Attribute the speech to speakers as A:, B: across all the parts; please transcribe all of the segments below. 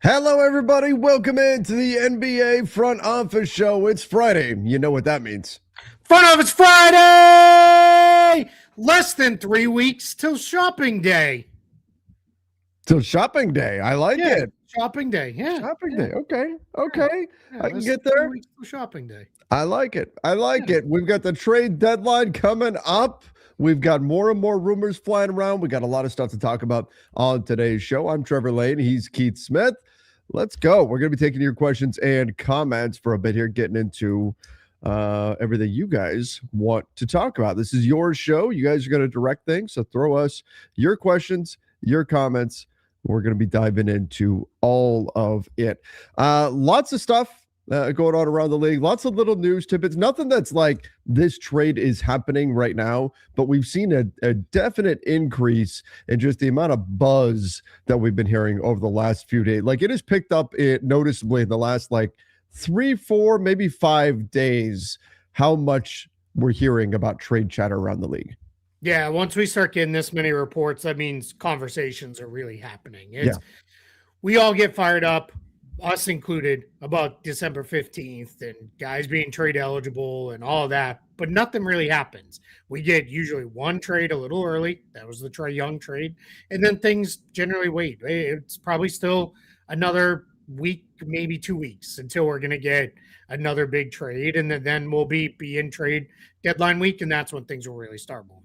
A: Hello, everybody. Welcome into the NBA Front Office Show. It's Friday. You know what that means.
B: Front Office Friday! Less than 3 weeks till shopping day.
A: Till shopping day. I like it.
B: Shopping day. Yeah.
A: Shopping day. Okay. Okay.
B: Yeah,
A: I can
B: less
A: get
B: than 3
A: there.
B: weeks till shopping day.
A: I like it. I like it. We've got the trade deadline coming up. We've got more and more rumors flying around. We got a lot of stuff to talk about on today's show. I'm Trevor Lane. He's Keith Smith. Let's go. We're going to be taking your questions and comments for a bit here, getting into everything you guys want to talk about. This is your show. You guys are going to direct things, so throw us your questions, your comments. We're going to be diving into all of it. Lots of stuff going on around the league. Lots of little news tidbits. Nothing that's like this trade is happening right now, but we've seen a definite increase in just the amount of buzz that we've been hearing over the last few days. Like, it has picked up noticeably in the last 3, 4, maybe 5 days, how much we're hearing about trade chatter around the league.
B: Yeah, once we start getting this many reports, that means conversations are really happening. We all get fired up, us included, about December 15th and guys being trade eligible and all of that, but nothing really happens. We get usually one trade a little early. That was the Trae Young trade. And then things generally wait. It's probably still another week, maybe 2 weeks until we're going to get another big trade. And then we'll be in trade deadline week. And that's when things will really start moving.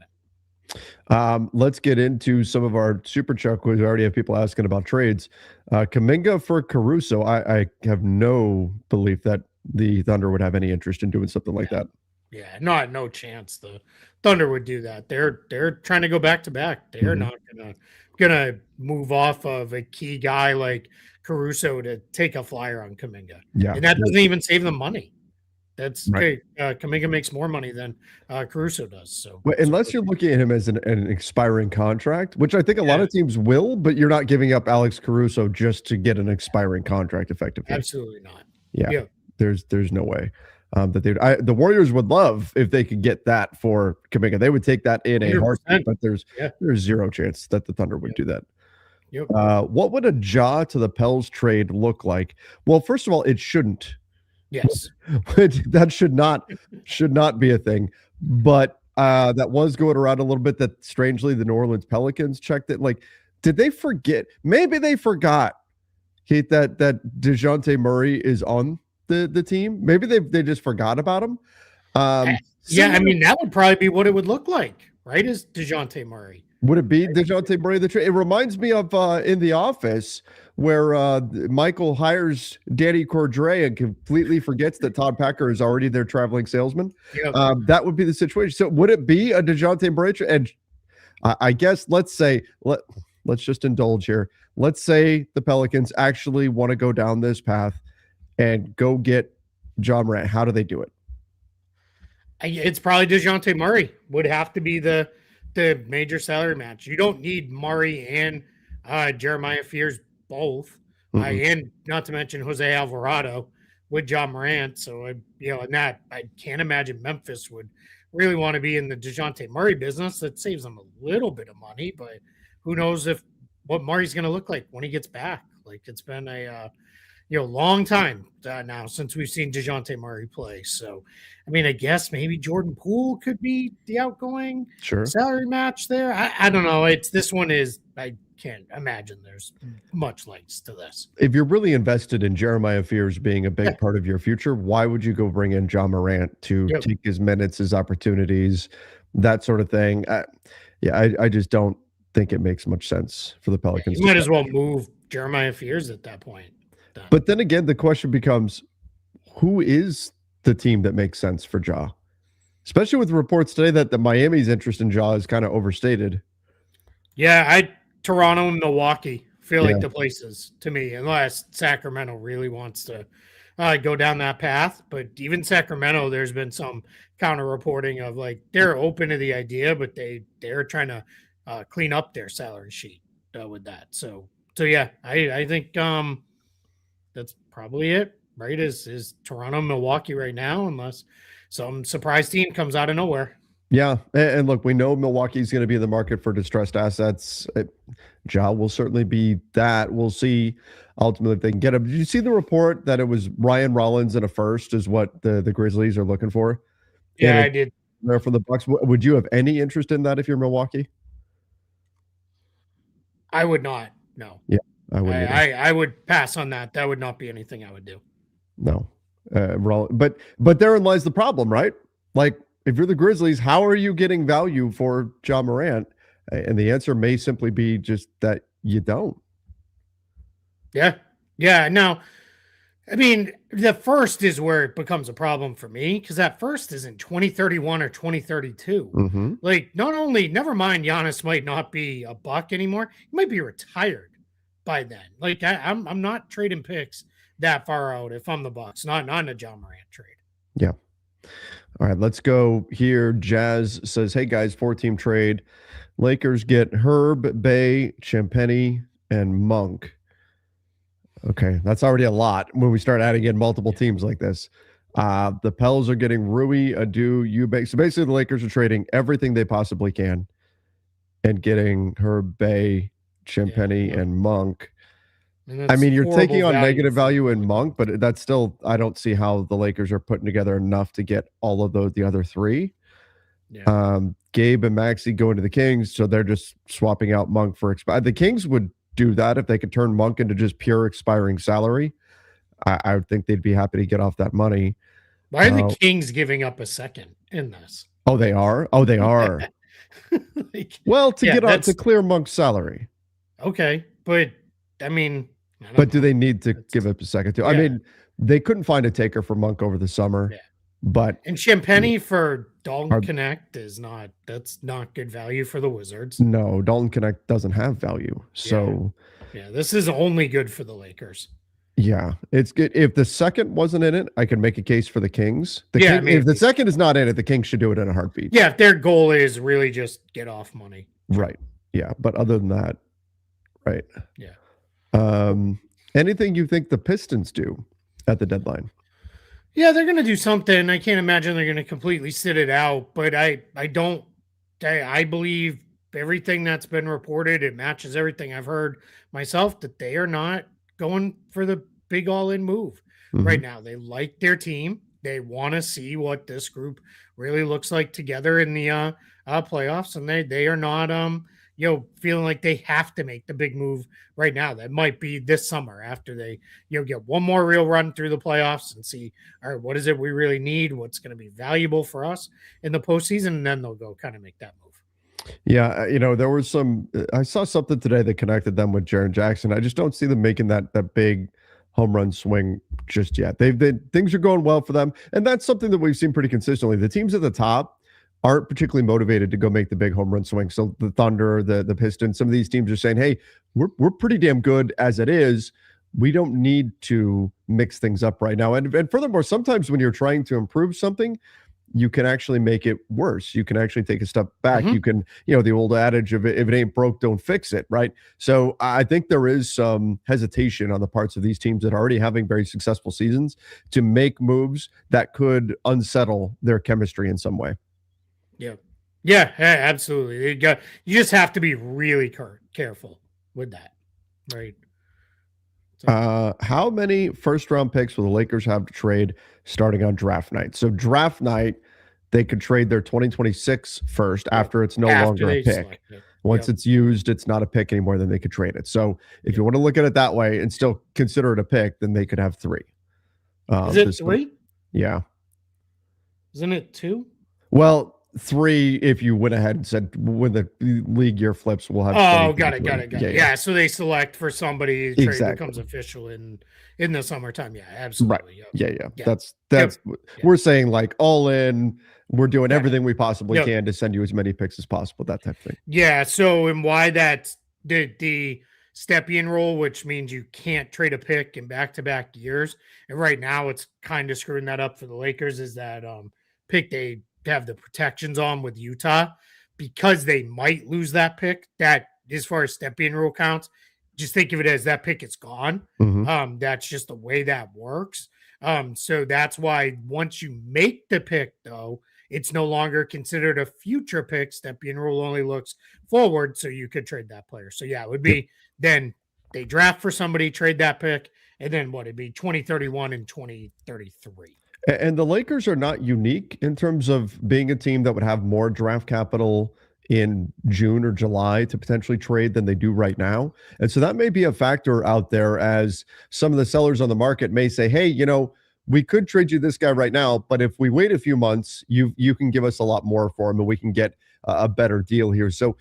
A: Let's get into some of our super chat. We already have people asking about trades. Kuminga for Caruso. I have no belief that the Thunder would have any interest in doing something like that.
B: Yeah, no chance the Thunder would do that. They're trying to go back to back. They're not gonna move off of a key guy like Caruso to take a flyer on Kuminga.
A: Yeah,
B: and that doesn't even save them money. That's
A: right.
B: Kuminga makes more money than Caruso does. So,
A: unless you're looking at him as an expiring contract, which I think a lot of teams will, but you're not giving up Alex Caruso just to get an expiring contract effectively.
B: Absolutely not.
A: Yeah. There's no way that the Warriors would love if they could get that for Kuminga. They would take that in a heartbeat, but there's zero chance that the Thunder would do that.
B: Yep.
A: What would a Ja to the Pels trade look like? Well, first of all, it shouldn't.
B: Yes.
A: That should not be a thing. But that was going around a little bit that strangely the New Orleans Pelicans checked it. Like, did they forget? Maybe they forgot, Kate, that DeJounte Murray is on the team. Maybe they just forgot about him.
B: I mean, that would probably be what it would look like, right? Is DeJounte Murray.
A: Would it be DeJounte Murray the trade? It reminds me of in The Office where Michael hires Danny Cordray and completely forgets that Todd Packer is already their traveling salesman.
B: Yep.
A: That would be the situation. So would it be a DeJounte Murray trade? And I guess let's just indulge here. Let's say the Pelicans actually want to go down this path and go get John Morant. How do they do it?
B: It's probably DeJounte Murray would have to be the major salary match. You don't need Murray and Jeremiah Fears both, and not to mention Jose Alvarado with John Morant. So, in that, I can't imagine Memphis would really want to be in the DeJounte Murray business. That saves them a little bit of money, but who knows what Murray's going to look like when he gets back. Like, it's been a long time now since we've seen DeJounte Murray play. So, I mean, I guess maybe Jordan Poole could be the outgoing salary match there. I don't know. I can't imagine there's much legs to this.
A: If you're really invested in Jeremiah Fears being a big part of your future, why would you go bring in John Morant to take his minutes, his opportunities, that sort of thing? I just don't think it makes much sense for the Pelicans.
B: You might as well move Jeremiah Fears at that point.
A: But then again, the question becomes, who is the team that makes sense for Ja? Especially with reports today that the Miami's interest in Ja is kind of overstated.
B: Yeah, Toronto and Milwaukee feel like the places to me, unless Sacramento really wants to go down that path. But even Sacramento, there's been some counter reporting of they're open to the idea, but they're trying to clean up their salary sheet with that. So yeah, I think that's probably it, right? Is Toronto, Milwaukee right now, unless some surprise team comes out of nowhere.
A: Yeah, and look, we know Milwaukee's going to be in the market for distressed assets. Ja will certainly be that. We'll see ultimately if they can get him. Did you see the report that it was Ryan Rollins in a first is what the Grizzlies are looking for? And
B: Yeah, I
A: it
B: did.
A: there from the Bucks. Would you have any interest in that if you're Milwaukee?
B: I would not. No,
A: Yeah, I wouldn't either.
B: I would pass on that. That would not be anything I would do.
A: No, but therein lies the problem, right? Like if you're the Grizzlies, how are you getting value for John Morant? And the answer may simply be just that you don't.
B: Yeah, yeah. No, I mean the first is where it becomes a problem for me because that first is in 2031 or 2032.
A: Mm-hmm.
B: Like, not only, never mind, Giannis might not be a Buck anymore. He might be retired by then. Like, I'm not trading picks that far out if I'm the Bucks. Not in a John Morant trade.
A: Yeah. All right, let's go here. Jazz says, "Hey guys, 4-team trade. Lakers get Herb, Bay, Champagny, and Monk." Okay, that's already a lot when we start adding in multiple teams like this. The Pels are getting Rui, Adu, Eubanks. So basically, the Lakers are trading everything they possibly can and getting Herb, Bay, Champagny, and Monk.
B: And
A: I mean, you're taking on negative
B: for
A: value in Monk, but that's still, I don't see how the Lakers are putting together enough to get all of the other three.
B: Yeah.
A: Gabe and Maxey going to the Kings, so they're just swapping out Monk for the Kings would do that if they could turn Monk into just pure expiring salary. I would think they'd be happy to get off that money.
B: Why are the Kings giving up a second in this?
A: Oh, they are? Oh, they are.
B: Like,
A: well, to get on to clear Monk's salary.
B: Okay, but I mean,
A: but do they need to give up a second too? Yeah. I mean, they couldn't find a taker for Monk over the summer. Yeah. But
B: and Champagny for Dalton Connect is that's not good value for the Wizards.
A: No, Dalton Connect doesn't have value. So
B: yeah, this is only good for the Lakers.
A: Yeah, it's good. If the second wasn't in it, I could make a case for the Kings. If the second is not in it, the Kings should do it in a heartbeat.
B: Yeah, if their goal is really just get off money.
A: Right. Yeah, but other than that, right.
B: Yeah.
A: Anything you think the Pistons do at the deadline?
B: Yeah, they're going to do something. I can't imagine they're going to completely sit it out, but I believe everything that's been reported. It matches everything I've heard myself that they are not going for the big all-in move right now. They like their team. They want to see what this group really looks like together in the playoffs, and they are not feeling like they have to make the big move right now. That might be this summer after they get one more real run through the playoffs and see, all right, what is it we really need? What's going to be valuable for us in the postseason, and then they'll go kind of make that move.
A: Yeah, there was I saw something today that connected them with Jaren Jackson. I just don't see them making that big home run swing just yet. Things are going well for them, and that's something that we've seen pretty consistently. The teams at the top aren't particularly motivated to go make the big home run swing. So the Thunder, the Pistons, some of these teams are saying, "Hey, we're pretty damn good as it is. We don't need to mix things up right now." And furthermore, sometimes when you're trying to improve something, you can actually make it worse. You can actually take a step back. You can, the old adage of if it ain't broke, don't fix it, right? So I think there is some hesitation on the parts of these teams that are already having very successful seasons to make moves that could unsettle their chemistry in some way.
B: Yeah, absolutely. You just have to be really careful with that, right?
A: How many first-round picks will the Lakers have to trade starting on draft night? So draft night, they could trade their 2026 first after it's no longer a pick. Once it's used, it's not a pick anymore, then they could trade it. So if you want to look at it that way and still consider it a pick, then they could have 3.
B: Is it 3?
A: Yeah.
B: Isn't it 2?
A: Well, 3 if you went ahead and said when the league year flips, we'll have.
B: Oh, got it. Yeah, so they select for somebody. Trade becomes official in the summertime. Yeah, absolutely.
A: Right. Yeah. That's we're saying, like, all in. We're doing everything we possibly can to send you as many picks as possible. That type of thing.
B: Yeah. So, and why that's the step-in rule, which means you can't trade a pick in back-to-back years. And right now, it's kind of screwing that up for the Lakers. Is that pick they have the protections on with Utah because they might lose that pick. That, as far as step-in rule counts, just think of it as that pick is gone. That's just the way that works. So that's why once you make the pick, though, it's no longer considered a future pick. Step-in rule only looks forward, so you could trade that player. So yeah, it would be then they draft for somebody, trade that pick, and then what, it'd be 2031 and 2033.
A: And the Lakers are not unique in terms of being a team that would have more draft capital in June or July to potentially trade than they do right now. And so that may be a factor out there, as some of the sellers on the market may say, hey, we could trade you this guy right now, but if we wait a few months, you can give us a lot more for him and we can get a better deal here. So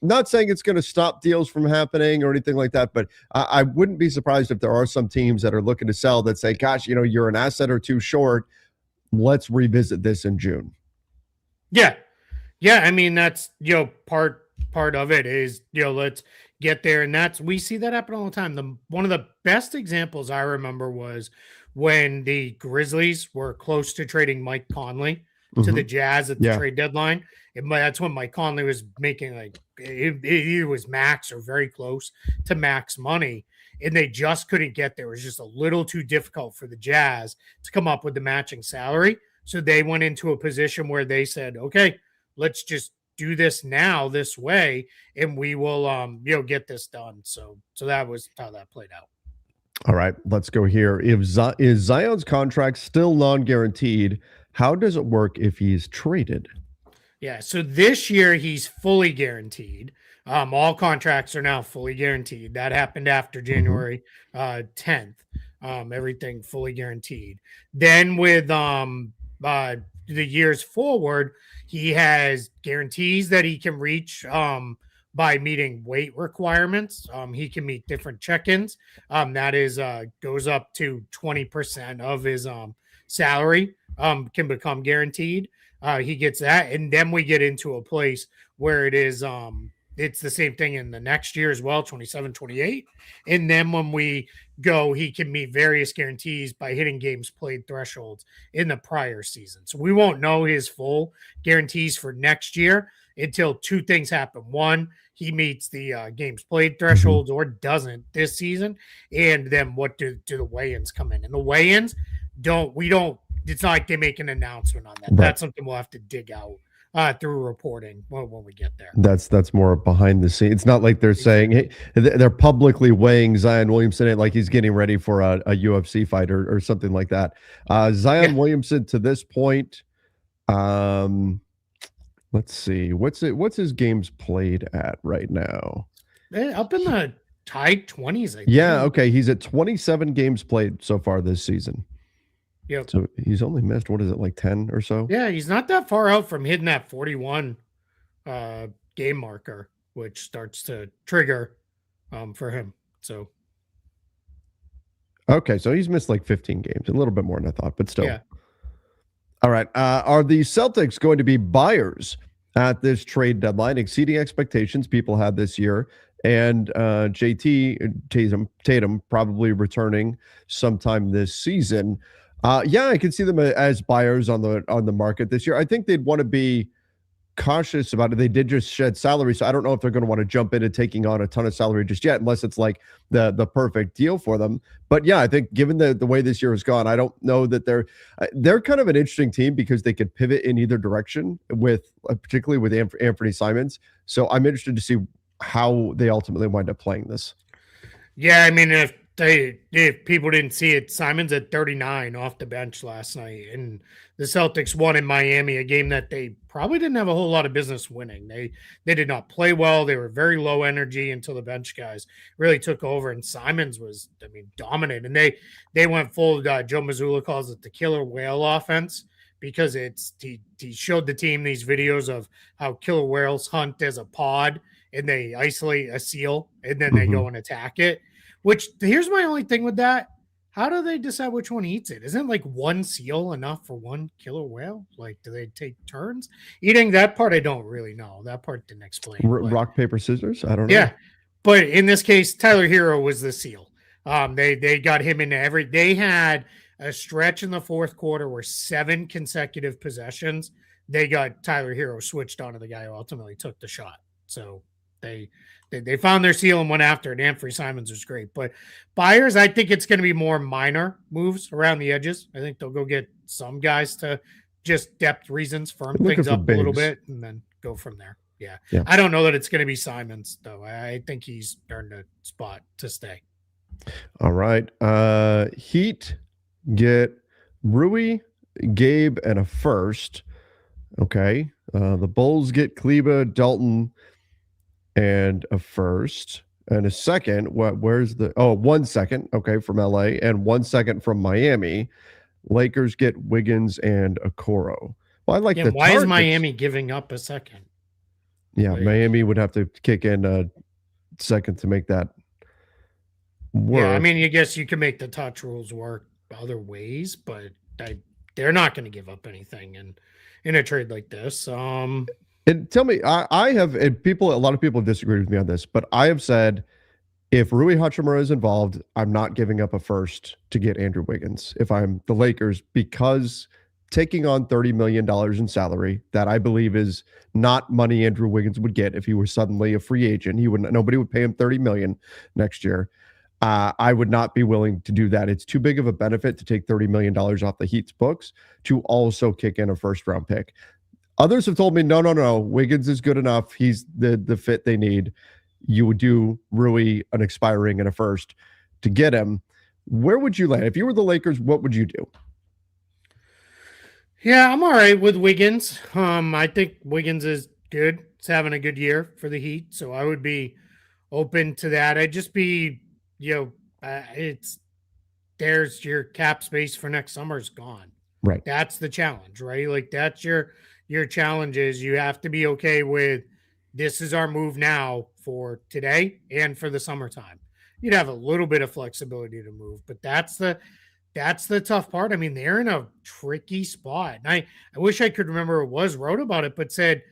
A: not saying it's going to stop deals from happening or anything like that, but I wouldn't be surprised if there are some teams that are looking to sell that say, gosh, you're an asset or two short. Let's revisit this in June.
B: Yeah. I mean, that's, part of it is, let's get there. And we see that happen all the time. One of the best examples I remember was when the Grizzlies were close to trading Mike Conley to the Jazz at the trade deadline. That's when Mike Conley was making it was max or very close to max money, and they just couldn't get there. It was just a little too difficult for the Jazz to come up with the matching salary. So they went into a position where they said, okay, let's just do this now this way, and we will get this done. So that was how that played out.
A: All right, let's go here. Is Zion's contract still non-guaranteed? How does it work if he's traded?
B: Yeah, so this year he's fully guaranteed. All contracts are now fully guaranteed. That happened after January 10th. Everything fully guaranteed. Then with the years forward, he has guarantees that he can reach by meeting weight requirements. He can meet different check-ins. That is goes up to 20% of his salary can become guaranteed. He gets that, and then we get into a place where it is it's the same thing in the next year as well, 27, 28. And then when we go, he can meet various guarantees by hitting games played thresholds in the prior season. So we won't know his full guarantees for next year until two things happen. One, he meets the games played thresholds or doesn't this season. And then what do the weigh-ins come in? And the weigh-ins it's not like they make an announcement on that. Right. That's something we'll have to dig out through reporting when we get there.
A: That's more behind the scenes. It's not like they're saying, hey, they're publicly weighing Zion Williamson like he's getting ready for a UFC fight or something like that. Zion Williamson to this point, let's see, what's his games played at right now?
B: Up in the high 20s, I think.
A: Yeah, okay. He's at 27 games played so far this season.
B: Yep.
A: So he's only missed, what is it, like 10 or so?
B: Yeah, he's not that far out from hitting that 41 game marker, which starts to trigger for him. So
A: okay, so he's missed like 15 games, a little bit more than I thought, but still.
B: Yeah.
A: All right. Are the Celtics going to be buyers at this trade deadline, exceeding expectations people had this year? And Tatum probably returning sometime this season. I can see them as buyers on the market this year. I think they'd want to be cautious about it. They did just shed salary, so I don't know if they're going to want to jump into taking on a ton of salary just yet, unless it's like the perfect deal for them. But yeah, I think given the way this year has gone, I don't know that they're kind of an interesting team because they could pivot in either direction with particularly with Anthony Simons. So I'm interested to see how they ultimately wind up playing this.
B: Yeah, I mean, if people didn't see it, Simons at 39 off the bench last night, and the Celtics won in Miami, a game that they probably didn't have a whole lot of business winning. They did not play well. They were very low energy until the bench guys really took over, and Simons was, dominant. And they went full. Joe Mazzulla calls it the killer whale offense because he showed the team these videos of how killer whales hunt as a pod, and they isolate a seal, and then they go and attack it. Which, here's my only thing with that. How do they decide which one eats it? Isn't like one seal enough for one killer whale? Like, do they take turns eating? That part I don't really know. That part didn't explain.
A: Rock, paper, scissors? I don't know.
B: Yeah. But in this case, Tyler Hero was the seal. They got him into they had a stretch in the fourth quarter where 7 consecutive possessions. They got Tyler Hero switched onto the guy who ultimately took the shot. So they found their seal and went after it. Anthony Simons was great. But buyers, I think it's going to be more minor moves around the edges. I think they'll go get some guys to just depth reasons, firm
A: Looking
B: things
A: for
B: up a little
A: bigs.
B: bit, and then go from there. Yeah.
A: Yeah.
B: I don't know that it's going to be Simons, though. I think he's earned a spot to stay.
A: All right. Heat get Rui, Gabe, and a first. Okay. The Bulls get Kleba, Dalton, and a first. And a second. Where's the 1 second, okay, from LA, and 1 second from Miami. Lakers get Wiggins and Okoro. Well, I like the
B: why
A: targets.
B: is Miami giving up a second?
A: Yeah, Miami would have to kick in a second to make that work.
B: Yeah, I mean, I guess you can make the touch rules work other ways, but they're not going to give up anything in a trade like this.
A: And tell me, I have, and a lot of people have disagreed with me on this, but I have said if Rui Hachimura is involved, I'm not giving up a first to get Andrew Wiggins if I'm the Lakers, because taking on $30 million in salary that I believe is not money Andrew Wiggins would get if he were suddenly a free agent. Nobody would pay him $30 million next year. I would not be willing to do that. It's too big of a benefit to take $30 million off the Heat's books to also kick in a first round pick. Others have told me, no. Wiggins is good enough. He's the fit they need. You would do Rui an expiring and a first to get him. Where would you land? If you were the Lakers, what would you do?
B: Yeah, I'm all right with Wiggins. I think Wiggins is good. He's having a good year for the Heat, so I would be open to that. I'd just be, there's your cap space for next summer's gone.
A: Right.
B: That's the challenge, right? Like that's your challenge is you have to be okay with this is our move now for today and for the summertime. You'd have a little bit of flexibility to move, but that's the tough part. I mean, they're in a tricky spot. And I wish I could remember wrote about it, but said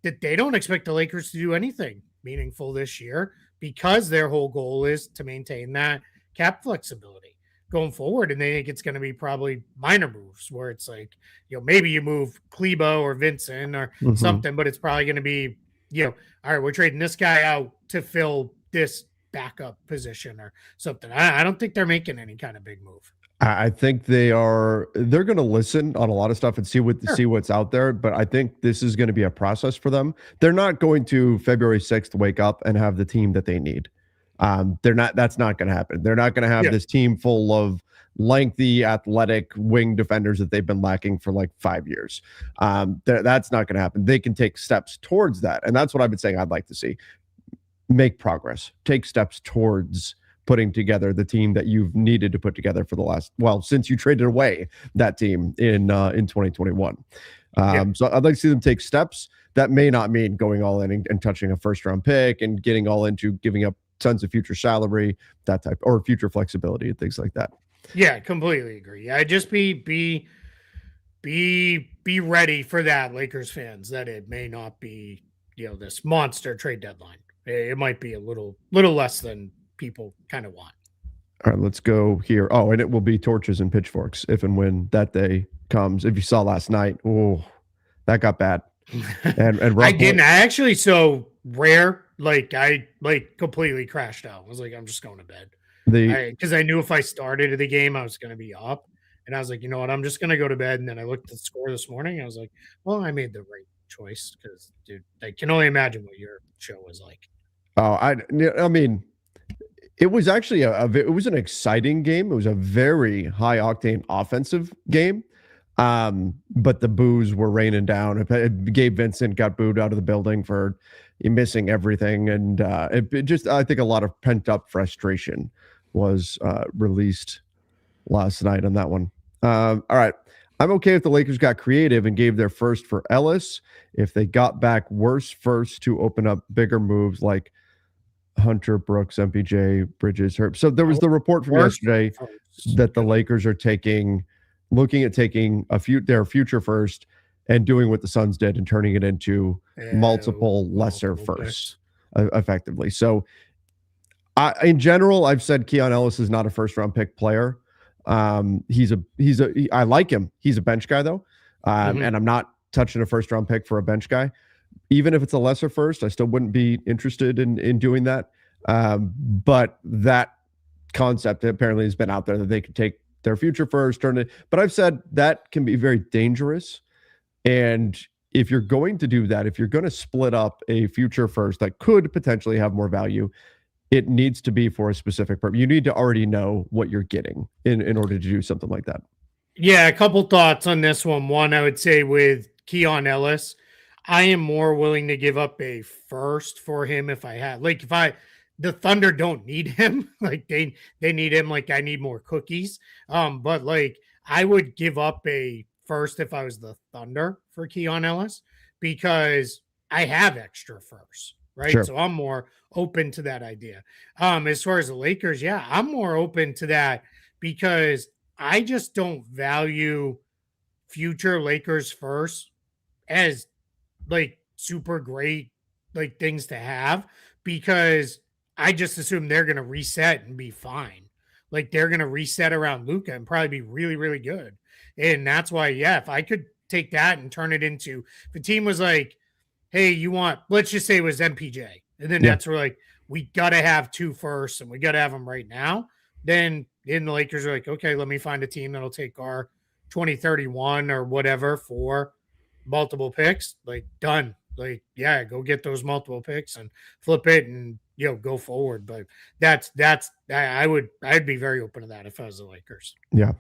B: that they don't expect the Lakers to do anything meaningful this year because their whole goal is to maintain that cap flexibility going forward. And they think it's going to be probably minor moves where it's like, maybe you move Kleba or Vincent or something, but it's probably going to be, all right, we're trading this guy out to fill this backup position or something. I don't think they're making any kind of big move.
A: I think they're going to listen on a lot of stuff and see what's out there. But I think this is going to be a process for them. They're not going to February 6th wake up and have the team that they need. That's not going to happen. They're not going to have this team full of lengthy, athletic wing defenders that they've been lacking for like 5 years. That's not going to happen. They can take steps towards that. And that's what I've been saying I'd like to see. Make progress, take steps towards putting together the team that you've needed to put together for since you traded away that team in 2021. So I'd like to see them take steps. That may not mean going all in and touching a first round pick and getting all into giving up tons of future salary, that type, or future flexibility and things like that.
B: Yeah, completely agree. I just be ready for that, Lakers fans, that it may not be, this monster trade deadline. It might be a little less than people kind of want.
A: All right, let's go here. Oh, and it will be torches and pitchforks if and when that day comes. If you saw last night, that got bad. And
B: I didn't. I actually so rare. Like I completely crashed out. I was like, I'm just going to bed. Because I knew if I started the game, I was going to be up. And I was like, you know what? I'm just going to go to bed. And then I looked at the score this morning. I was like, well, I made the right choice because, dude, I can only imagine what your show was like.
A: Oh, I mean, it was actually it was an exciting game. It was a very high octane offensive game. But the boos were raining down. Gabe Vincent got booed out of the building for missing everything. And I think a lot of pent up frustration was released last night on that one. All right. I'm okay if the Lakers got creative and gave their first for Ellis. If they got back worse first to open up bigger moves like Hunter, Brooks, MPJ, Bridges, Herb. So there was the report from yesterday that the Lakers are looking at taking their future first and doing what the Suns did and turning it into multiple lesser firsts effectively. So in general, I've said Keon Ellis is not a first round pick player. I like him. He's a bench guy though. And I'm not touching a first round pick for a bench guy. Even if it's a lesser first, I still wouldn't be interested in doing that. But that concept apparently has been out there that they could take their future first, turn it. But I've said that can be very dangerous And if you're going to do that, if you're going to split up a future first that could potentially have more value, it needs to be for a specific purpose. You need to already know what you're getting in order to do something like that.
B: Yeah, a couple thoughts on this one. One, I would say with Keon Ellis, I am more willing to give up a first for him if I had, like, the Thunder don't need him, like they need him, like I need more cookies. But like I would give up a first if I was the Thunder for Keon Ellis because I have extra first, right?
A: Sure.
B: So I'm more open to that idea. As far as the Lakers, yeah, I'm more open to that because I just don't value future Lakers first as like super great like things to have because I just assume they're going to reset and be fine. Like they're going to reset around Luka and probably be really, really good. And that's why, yeah, if I could take that and turn it into if the team was like, hey, you want, let's just say it was MPJ. And then that's where like, we got to have 2 firsts and we got to have them right now. Then the Lakers are like, okay, let me find a team that'll take our 2031 or whatever for multiple picks. Like, done. Like, yeah, go get those multiple picks and flip it and, go forward. But I'd be very open to that if I was the Lakers.
A: Yeah.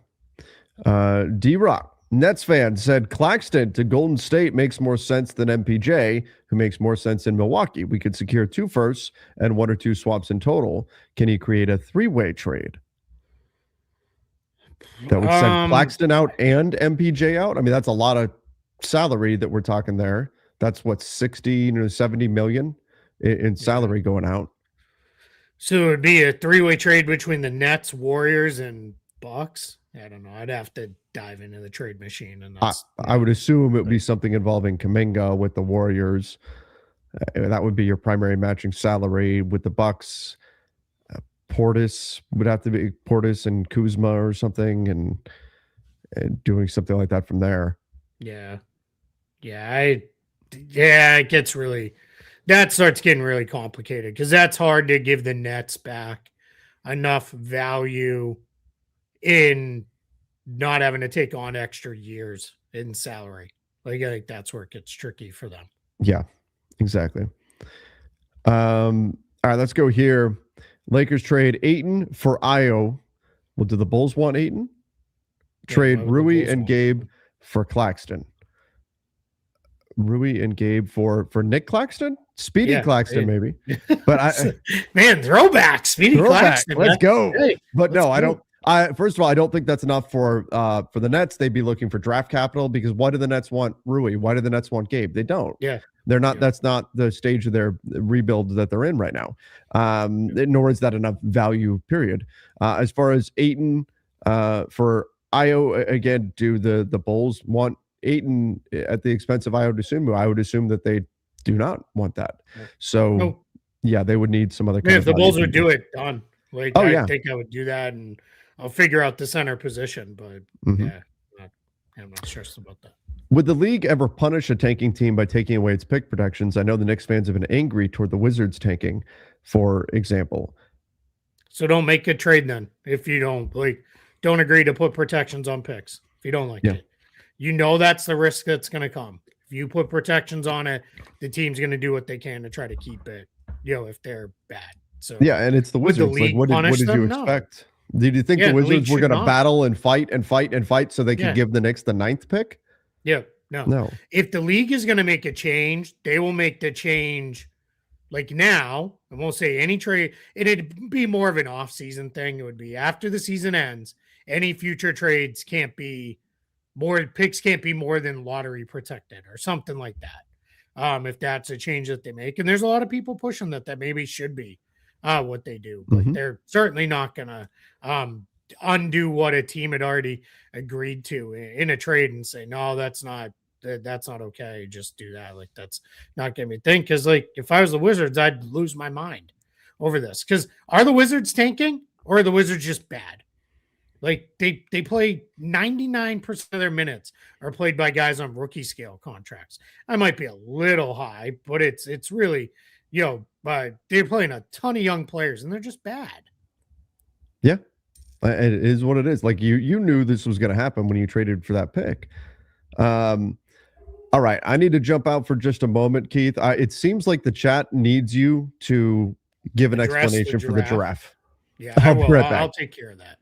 A: D-Rock, Nets fan, said Claxton to Golden State makes more sense than MPJ, who makes more sense in Milwaukee. We could secure 2 firsts and 1 or 2 swaps in total. Can he create a 3-way trade that would send Claxton out and MPJ out? I mean, that's a lot of salary that we're talking there. That's what, 60 or 70 million in salary going out.
B: So it would be a 3-way trade between the Nets, Warriors, and Bucks. I don't know. I'd have to dive into the trade machine. And
A: I would assume it would be something involving Kuminga with the Warriors. That would be your primary matching salary with the Bucks. Portis would have to be Portis and Kuzma or something, and doing something like that from there.
B: Yeah. It gets really, that starts getting really complicated because that's hard to give the Nets back enough value in not having to take on extra years in salary. Like, I think that's where it gets tricky for them.
A: Yeah, exactly. All right, let's go here. Lakers trade Ayton for Io. Well, do the Bulls want Ayton? Trade Rui and Gabe for Claxton. Rui and Gabe for Nick Claxton? Speedy Claxton, maybe. But
B: man, throwback. Speedy Claxton.
A: Let's go. Hey, but no, I don't. First of all, I don't think that's enough for the Nets. They'd be looking for draft capital because why do the Nets want Rui? Why do the Nets want Gabe? They don't.
B: Yeah.
A: They're not. Yeah. That's not the stage of their rebuild that they're in right now. Nor is that enough value, period. As far as Ayton for Io, again, do the Bulls want Ayton at the expense of Io DeSumo? I would assume that they do not want that. So, yeah, they would need some other kind
B: of
A: if
B: the Bulls would do it, done. Like,
A: I
B: think I would do that, and I'll figure out the center position. But, I'm not stressed about that.
A: Would the league ever punish a tanking team by taking away its pick protections? I know the Knicks fans have been angry toward the Wizards tanking, for example.
B: So don't make a trade then if you don't agree to put protections on picks. If you don't like it, that's the risk that's going to come. If you put protections on it, the team's going to do what they can to try to keep it, if they're bad. So
A: and it's the Wizards. Like, what did you expect? No. Did you think the Wizards were going to battle and fight so they could give the Knicks the 9th pick?
B: Yeah, no. If the league is going to make a change, they will make the change like now. I won't say any trade. It'd be more of an off-season thing. It would be after the season ends. Any future trades can't be more. Picks can't be more than lottery protected or something like that. If that's a change that they make, and there's a lot of people pushing that maybe should be what they do, but they're certainly not going to undo what a team had already agreed to in a trade and say, no, that's not okay. Just do that. Like, that's not going to be think. Cause like, if I was the Wizards, I'd lose my mind over this. Cause are the Wizards tanking or are the Wizards just bad? Like they play 99% of their minutes are played by guys on rookie scale contracts. I might be a little high, but it's really, but they're playing a ton of young players and they're just bad.
A: Yeah. It is what it is. Like you knew this was going to happen when you traded for that pick. All right, I need to jump out for just a moment, Keith. It seems like the chat needs you to give an
B: Address the
A: explanation for the giraffe.
B: Yeah, I
A: I'll be
B: will.
A: right back.
B: I'll take care of that.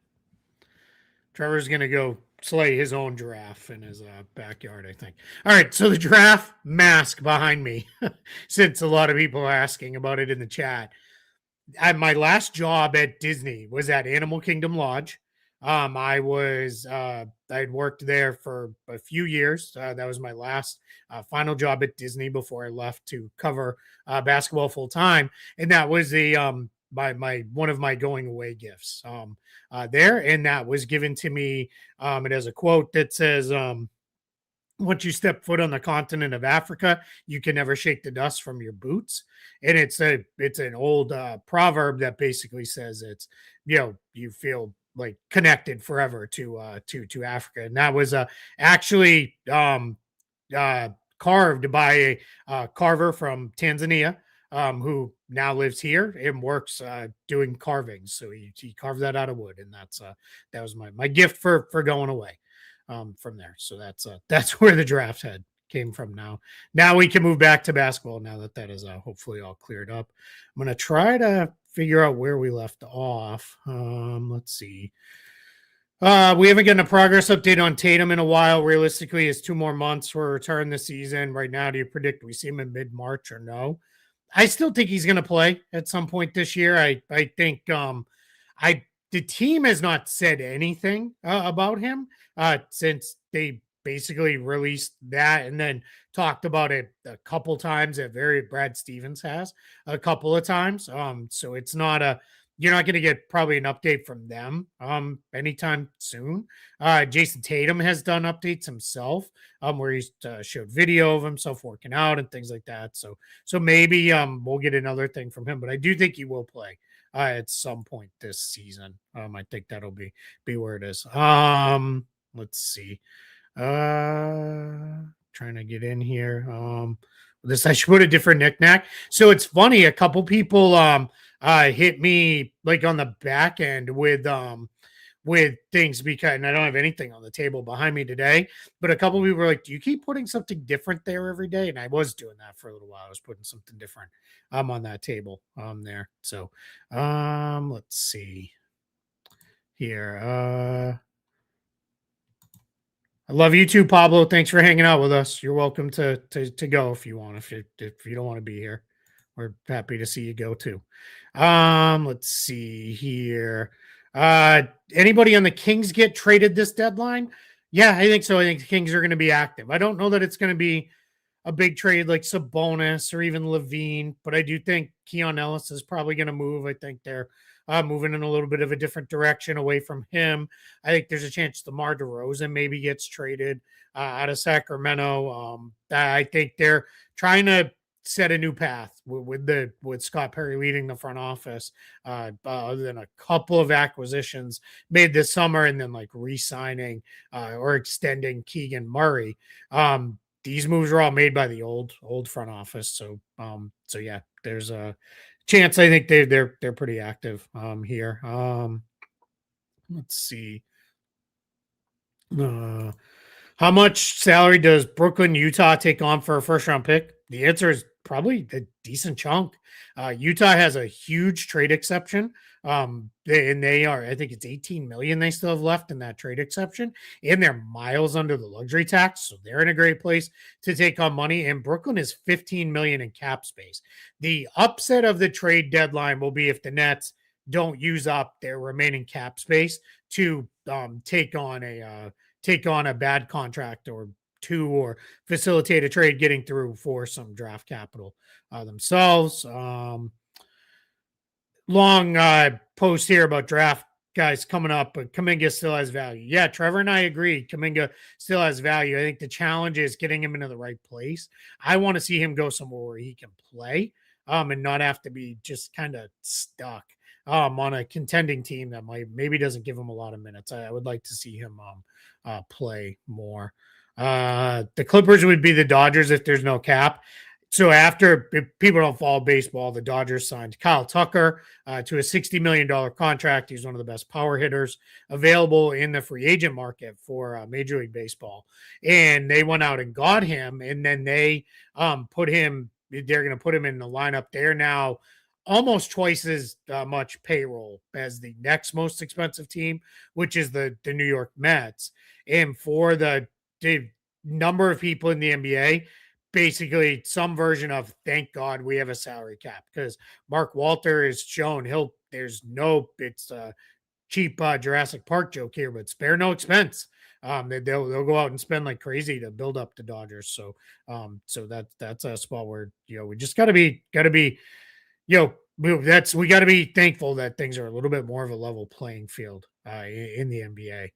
B: Trevor's going to go slay his own giraffe in his backyard, I think. All right, so the giraffe mask behind me, since a lot of people are asking about it in the chat. My last job at Disney was at Animal Kingdom Lodge. I'd worked there for a few years. That was my last final job at Disney before I left to cover basketball full time, and that was my one of my going away gifts there, and that was given to me. It has a quote that says, once you step foot on the continent of Africa, you can never shake the dust from your boots. And it's an old proverb that basically says you feel like connected forever to Africa. And that was actually carved by a carver from Tanzania, who now lives here and works doing carvings. So he carved that out of wood, and that was my gift for going away from there. So that's where the draft head came from. Now we can move back to basketball now that is hopefully all cleared up. I'm going to try to figure out where we left off. Let's see. We haven't gotten a progress update on Tatum in a while. Realistically, it's 2 more months for a return this season. Right now, do you predict we see him in mid-March or no? I still think he's going to play at some point this year. I think the team has not said anything about him since they basically released that and then talked about it a couple times. Brad Stevens has a couple of times. So it's not you're not going to get probably an update from them anytime soon. Jason Tatum has done updates himself where he's showed video of himself working out and things like that. So maybe we'll get another thing from him, but I do think he will play at some point this season. I think that'll be where it is. Let's see. Trying to get in here. I should put a different knickknack. So it's funny. A couple people hit me like on the back end with things because and I don't have anything on the table behind me today, but a couple people were like, do you keep putting something different there every day? And I was doing that for a little while. I was putting something different on that table there. So let's see here. I love you too, Pablo. Thanks for hanging out with us. You're welcome to go if you want. If you don't want to be here, we're happy to see you go too. Let's see here. Anybody on the Kings get traded this deadline? Yeah, I think so. I think the Kings are going to be active. I don't know that it's going to be a big trade like Sabonis or even Levine, but I do think Keon Ellis is probably going to move. I think they're moving in a little bit of a different direction away from him. I think there's a chance DeMar DeRozan maybe gets traded out of Sacramento. I think they're trying to set a new path with Scott Perry leading the front office, other than a couple of acquisitions made this summer and then like re-signing or extending Keegan Murray. These moves are all made by the old front office. So yeah, there's a chance. I think they're pretty active here. Let's see. How much salary does Brooklyn, Utah take on for a first round pick? The answer is probably a decent chunk. Utah has a huge trade exception. They are, I think it's 18 million they still have left in that trade exception, and they're miles under the luxury tax. So they're in a great place to take on money. And Brooklyn is 15 million in cap space. The upset of the trade deadline will be if the Nets don't use up their remaining cap space to take on a bad contract or two, or facilitate a trade getting through for some draft capital themselves. Long post here about draft guys coming up, but Kuminga still has value. Yeah, Trevor and I agree. Kuminga still has value. I think the challenge is getting him into the right place. I want to see him go somewhere where he can play and not have to be just kind of stuck on a contending team that maybe doesn't give him a lot of minutes. I would like to see him play more. The Clippers would be the Dodgers if there's no cap. So after, if people don't follow baseball, the Dodgers signed Kyle Tucker to a $60 million contract. He's one of the best power hitters available in the free agent market for Major League Baseball. And they went out and got him, and then they they're going to put him in the lineup. They're now almost twice as much payroll as the next most expensive team, which is the New York Mets. And for the number of people in the NBA, basically some version of thank God we have a salary cap, because Mark Walter has shown it's a cheap Jurassic Park joke here, but spare no expense. They'll go out and spend like crazy to build up the Dodgers. So that's a spot where we just gotta be we got to be thankful that things are a little bit more of a level playing field in the NBA.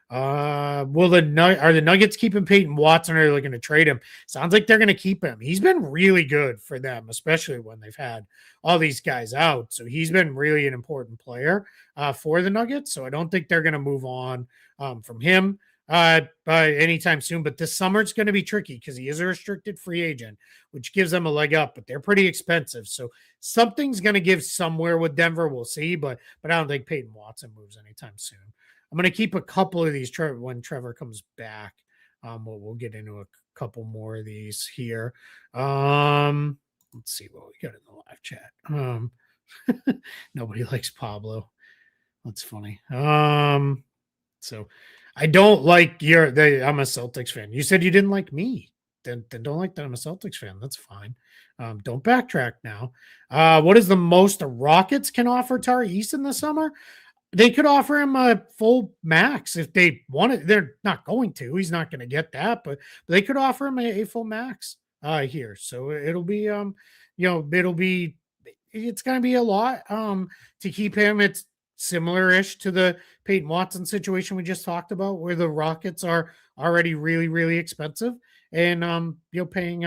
B: Are the Nuggets keeping Peyton Watson, or are they looking to trade him? Sounds like they're going to keep him. He's been really good for them, especially when they've had all these guys out. So he's been really an important player for the Nuggets. So I don't think they're going to move on from him anytime soon. But this summer it's going to be tricky because he is a restricted free agent, which gives them a leg up. But they're pretty expensive, so something's going to give somewhere with Denver. We'll see, but I don't think Peyton Watson moves anytime soon. I'm going to keep a couple of these when Trevor comes back. We'll get into a couple more of these here. Let's see what we got in the live chat. Nobody likes Pablo. That's funny. So I don't like I'm a Celtics fan. You said you didn't like me. Then don't like that I'm a Celtics fan. That's fine. Don't backtrack now. What is the most the Rockets can offer Tari Eason this summer? They could offer him a full max if they want it. They're not going to. He's not going to get that, but they could offer him a full max here. So it'll be it's going to be a lot to keep him. It's similar-ish to the Peyton Watson situation we just talked about, where the Rockets are already really, really expensive, and paying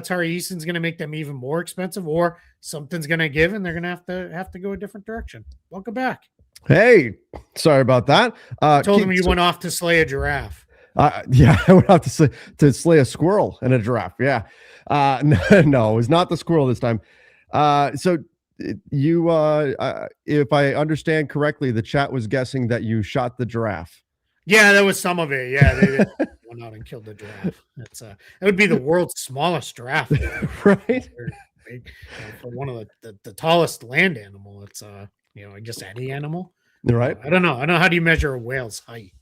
B: Tari Eason's going to make them even more expensive, or something's going to give, and they're going to have to go a different direction. Welcome back.
A: Hey, sorry about that.
B: Told him you went off to slay a giraffe.
A: Yeah, I went out to slay a squirrel and a giraffe. Yeah. No, it was not the squirrel this time. So you, if I understand correctly, the chat was guessing that you shot the giraffe.
B: Yeah, that was some of it. Yeah, they went out and killed the giraffe. That would be the world's smallest giraffe,
A: right?
B: For one of the tallest land animal. It's I guess any animal,
A: right?
B: I don't know. How do you measure a whale's height?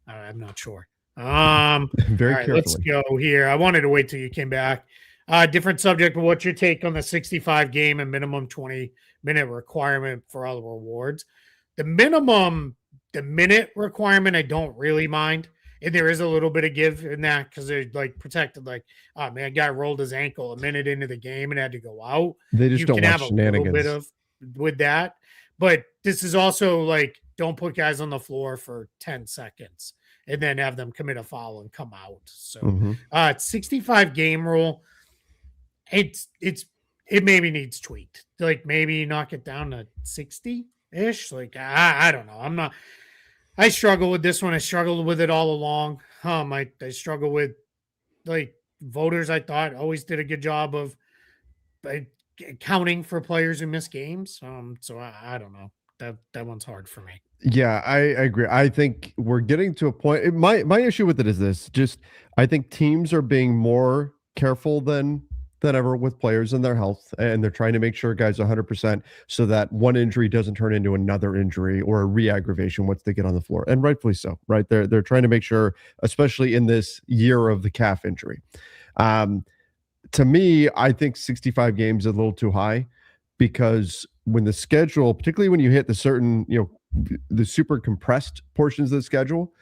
B: I'm not sure.
A: Very
B: all right,
A: carefully.
B: Let's go here. I wanted to wait till you came back. Different subject, but what's your take on the 65 game and minimum 20-minute requirement for all the rewards? The minute requirement, I don't really mind. And there is a little bit of give in that because they're like protected. Like, oh man, a guy rolled his ankle a minute into the game and had to go out.
A: They just don't want shenanigans.
B: A little bit with that. But this is also like, don't put guys on the floor for 10 seconds and then have them commit a foul and come out. So 65 game rule. It maybe needs tweaked. Like maybe knock it down to 60-ish. Like I don't know. I struggle with this one. I struggled with it all along. I struggle with like voters. I thought always did a good job of accounting for players who miss games. So I don't know. That one's hard for me.
A: Yeah, I agree. I think we're getting to a point. My issue with it is this: just I think teams are being more careful than ever with players and their health, and they're trying to make sure guys are 100% so that one injury doesn't turn into another injury or a re-aggravation once they get on the floor, and rightfully so. Right? They're trying to make sure, especially in this year of the calf injury. To me, I think 65 games is a little too high because when the schedule, particularly when you hit the certain, the super compressed portions of the schedule,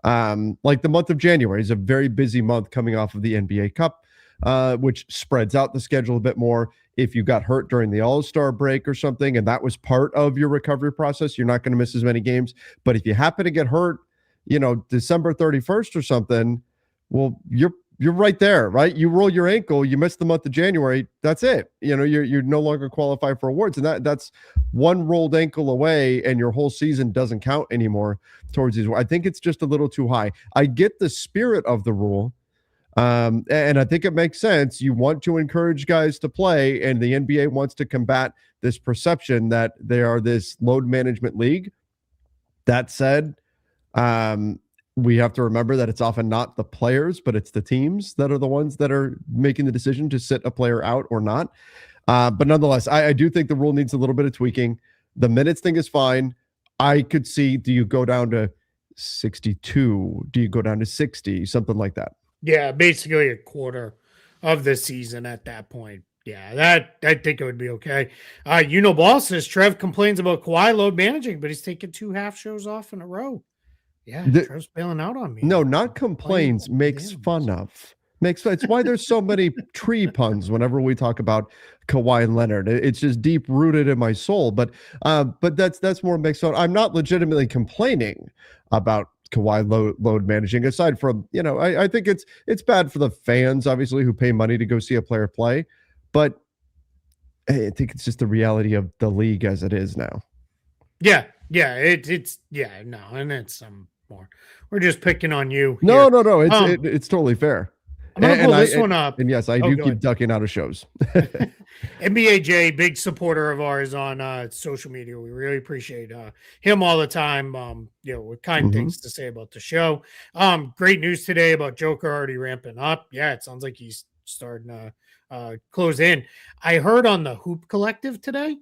A: like the month of January is a very busy month coming off of the NBA Cup, which spreads out the schedule a bit more. If you got hurt during the All-Star break or something, and that was part of your recovery process, you're not going to miss as many games. But if you happen to get hurt, December 31st or something, well, you're right there, right? You roll your ankle, you miss the month of January, that's it. You're no longer qualified for awards. And that's one rolled ankle away, and your whole season doesn't count anymore towards these. I think it's just a little too high. I get the spirit of the rule. And I think it makes sense. You want to encourage guys to play, and the NBA wants to combat this perception that they are this load management league. That said, we have to remember that it's often not the players, but it's the teams that are the ones that are making the decision to sit a player out or not. But nonetheless, I do think the rule needs a little bit of tweaking. The minutes thing is fine. I could see, do you go down to 62? Do you go down to 60? Something like that.
B: Yeah, basically a quarter of the season at that point. Yeah, that I think it would be okay. Ball says Trev complains about Kawhi load managing, but he's taking 2 half shows off in a row. Yeah, Trev's bailing out on me.
A: No, not complains, makes fun of. It's why there's so many tree puns whenever we talk about Kawhi and Leonard. It's just deep rooted in my soul. But that's more mixed fun. I'm not legitimately complaining about Kawhi load managing. Aside from, I think it's bad for the fans, obviously, who pay money to go see a player play. But I think it's just the reality of the league as it is now.
B: Yeah, and it's some more. We're just picking on you.
A: No. It's totally fair.
B: I'm gonna pull this one up.
A: And yes, I do keep ducking out of shows.
B: NBA J, big supporter of ours on social media. We really appreciate him all the time. With kind things to say about the show. Great news today about Joker already ramping up. Yeah, it sounds like he's starting to close in. I heard on the Hoop Collective today,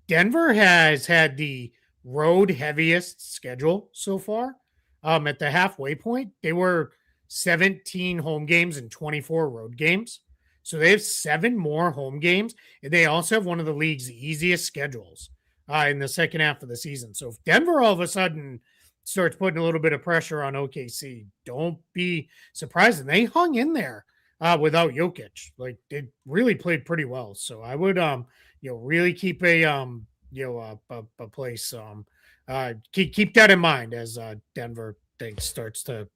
B: Denver has had the road heaviest schedule so far. At the halfway point, they were 17 home games and 24 road games. So they have 7 more home games. And they also have one of the league's easiest schedules in the second half of the season. So if Denver all of a sudden starts putting a little bit of pressure on OKC, don't be surprised. And they hung in there without Jokic. Like, they really played pretty well. So I would really keep a place. Keep that in mind as Denver starts to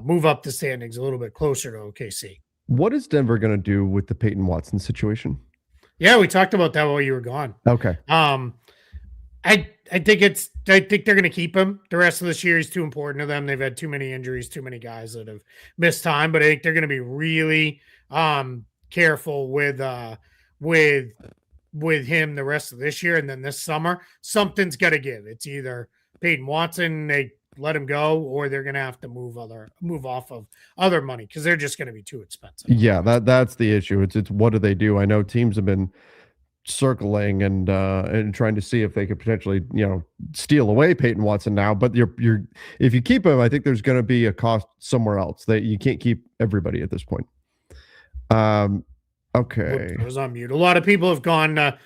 B: move up the standings a little bit closer to OKC.
A: What is Denver going to do with the Peyton Watson situation?
B: Yeah, we talked about that while you were gone.
A: Okay.
B: I think they're going to keep him the rest of this year. He's too important to them. They've had too many injuries, too many guys that have missed time. But I think they're going to be really careful with him the rest of this year, and then this summer something's got to give. It's either Peyton Watson, they let him go, or they're going to have to move off of other money because they're just going to be too expensive.
A: Yeah, that's the issue. It's what do they do? I know teams have been circling and trying to see if they could potentially steal away Peyton Watson now. But you're if you keep him, I think there's going to be a cost somewhere else that you can't keep everybody at this point. Okay.
B: I was on mute. A lot of people have gone, are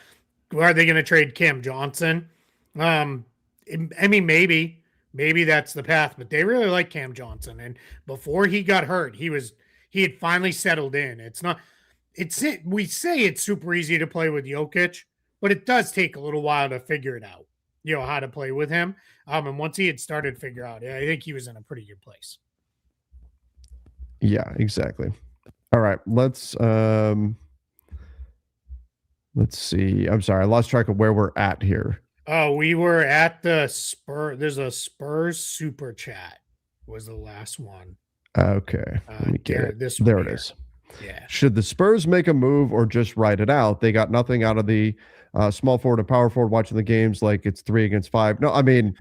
B: they going to trade Cam Johnson? I mean, maybe that's the path, but they really like Cam Johnson. And before he got hurt, he had finally settled in. We say it's super easy to play with Jokic, but it does take a little while to figure it out, how to play with him. And once he had started to figure out, I think he was in a pretty good place.
A: Yeah, exactly. All right, let's see. I'm sorry, I lost track of where we're at here.
B: Oh, we were at the Spurs. There's a Spurs super chat was the last one.
A: Okay, let me get it. There it is.
B: Yeah.
A: Should the Spurs make a move or just ride it out? They got nothing out of the small forward and power forward watching the games like it's 3 against 5. No, I mean,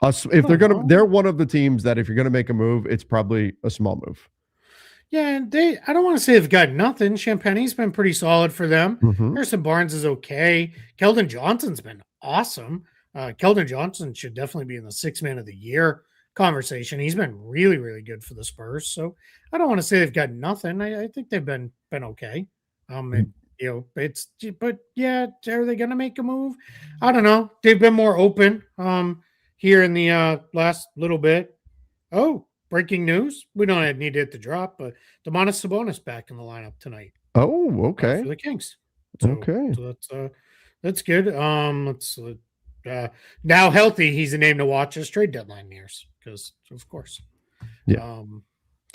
A: if they're one of the teams that if you're gonna make a move, it's probably a small move.
B: Yeah, and I don't want to say they've got nothing. Champagne's been pretty solid for them. Harrison Barnes is okay. Keldon Johnson's been awesome. Keldon Johnson should definitely be in the 6th man of the year conversation. He's been really, really good for the Spurs. So I don't want to say they've got nothing. I think they've been okay. But yeah, are they going to make a move? I don't know. They've been more open here in the last little bit. Oh, breaking news. We don't need to hit the drop, but Domantas Sabonis back in the lineup tonight.
A: Oh, okay.
B: For the Kings.
A: Okay.
B: So that's good. Now healthy, he's a name to watch as trade deadline nears because, of course,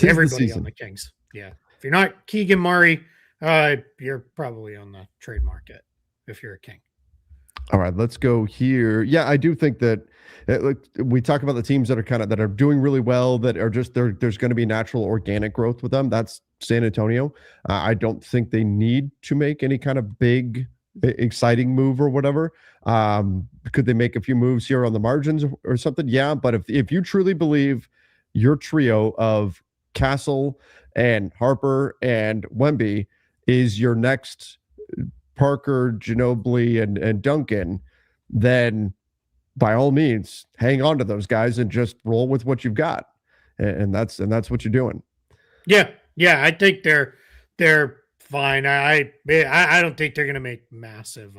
B: everybody on the Kings. Yeah, if you're not Keegan Murray, you're probably on the trade market if you're a King.
A: All right, let's go here. Yeah, I do think that we talk about the teams that are doing really well, that are just there's going to be natural organic growth with them. That's San Antonio. I don't think they need to make any kind of big, exciting move or whatever. Could they make a few moves here on the margins or something? Yeah, but if you truly believe your trio of Castle and Harper and Wemby is your next Parker, Ginobili, and Duncan, then by all means, hang on to those guys and just roll with what you've got, and that's what you're doing.
B: Yeah, I think they're fine. I don't think they're going to make massive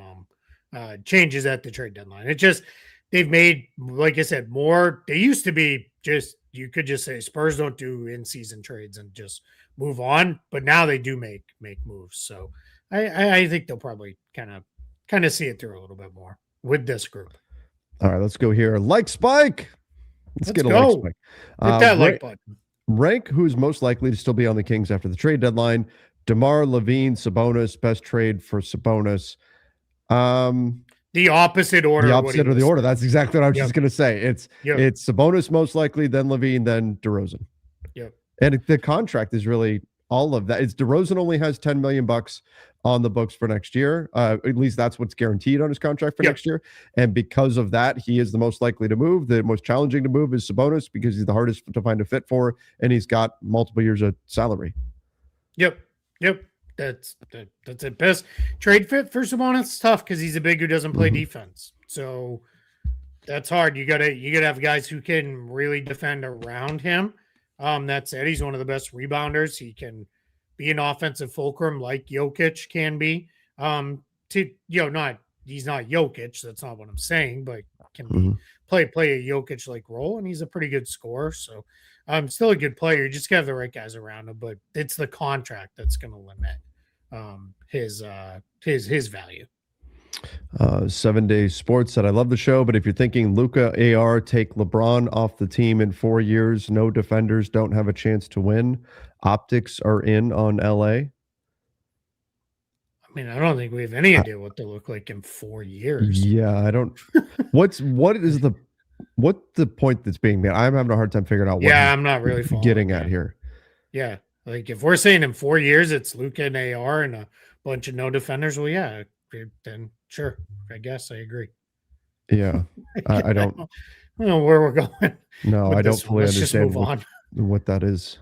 B: changes at the trade deadline. It just they've made, like I said, more. They used to be just you could just say Spurs don't do in season trades and just move on, but now they do make moves. So I think they'll probably kind of see it through a little bit more with this group.
A: All right, let's go here. Like Spike. Let's get a
B: go.
A: like Spike.
B: Hit that like button.
A: Rank who's most likely to still be on the Kings after the trade deadline. DeMar, Levine, Sabonis. Best trade for Sabonis.
B: The opposite order.
A: The opposite of the order. That's exactly what I was just going to say. It's Sabonis most likely, then Levine, then DeRozan.
B: Yep.
A: And the contract is really all of that. It's DeRozan only has $10 million on the books for next year. At least that's what's guaranteed on his contract for next year. And because of that, he is the most likely to move. The most challenging to move is Sabonis because he's the hardest to find a fit for, and he's got multiple years of salary.
B: Yep. That's it. Best trade fit for Sabonis is tough because he's a big who doesn't play defense. So that's hard. You gotta have guys who can really defend around him. That said, he's one of the best rebounders. He can be an offensive fulcrum like Jokic can be. He's not Jokic. That's not what I'm saying, but can be play a Jokic like role, and he's a pretty good scorer. So still a good player. You just gotta have the right guys around him, but it's the contract that's going to limit his value.
A: 7 Day Sports said, I love the show, but if you're thinking Luka, AR take LeBron off the team in 4 years, no defenders, don't have a chance to win. Optics are in on LA.
B: I mean, I don't think we have any idea what they look like in 4 years.
A: Yeah, I don't. What's the point that's being made? I'm having a hard time figuring out what
B: I'm not really
A: getting at here.
B: Yeah. Like if we're saying in 4 years it's Luka and AR and a bunch of no defenders, well, yeah, then sure. I guess I agree.
A: Yeah. I don't
B: know where we're going.
A: No, I don't fully understand what that is.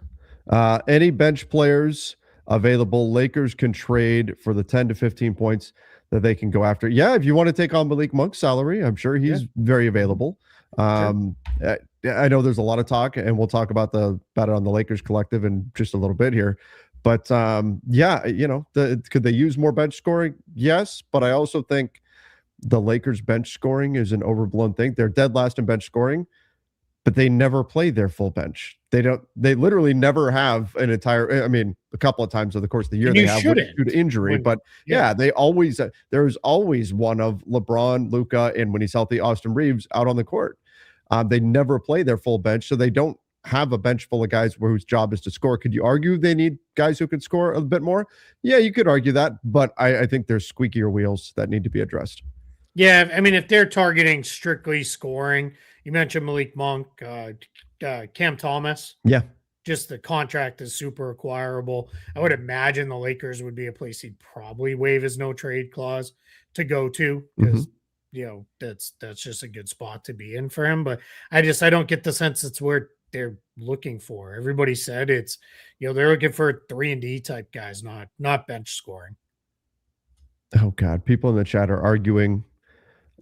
A: Any bench players available Lakers can trade for the 10 to 15 points that they can go after. Yeah, if you want to take on Malik Monk's salary, I'm sure he's very available. Sure. I know there's a lot of talk, and we'll talk about it on the Lakers collective in just a little bit here. But could they use more bench scoring? Yes, but I also think the Lakers bench scoring is an overblown thing. They're dead last in bench scoring, but they never play their full bench. They literally never have an entire, a couple of times over the course of the year they have due to injury, but they always, there's always one of LeBron, Luka, and when he's healthy, Austin Reeves out on the court. They never play their full bench, so they don't have a bench full of guys whose job is to score. Could you argue they need guys who could score a bit more? Yeah, you could argue that, but I think there's squeakier wheels that need to be addressed.
B: Yeah, if they're targeting strictly scoring, you mentioned Malik Monk, Cam Thomas.
A: Yeah.
B: Just the contract is super acquirable. I would imagine the Lakers would be a place he'd probably waive his no trade clause to go to because that's just a good spot to be in for him. But I don't get the sense it's where they're looking for. Everybody said it's they're looking for 3-and-D type guys, not bench scoring.
A: Oh God, people in the chat are arguing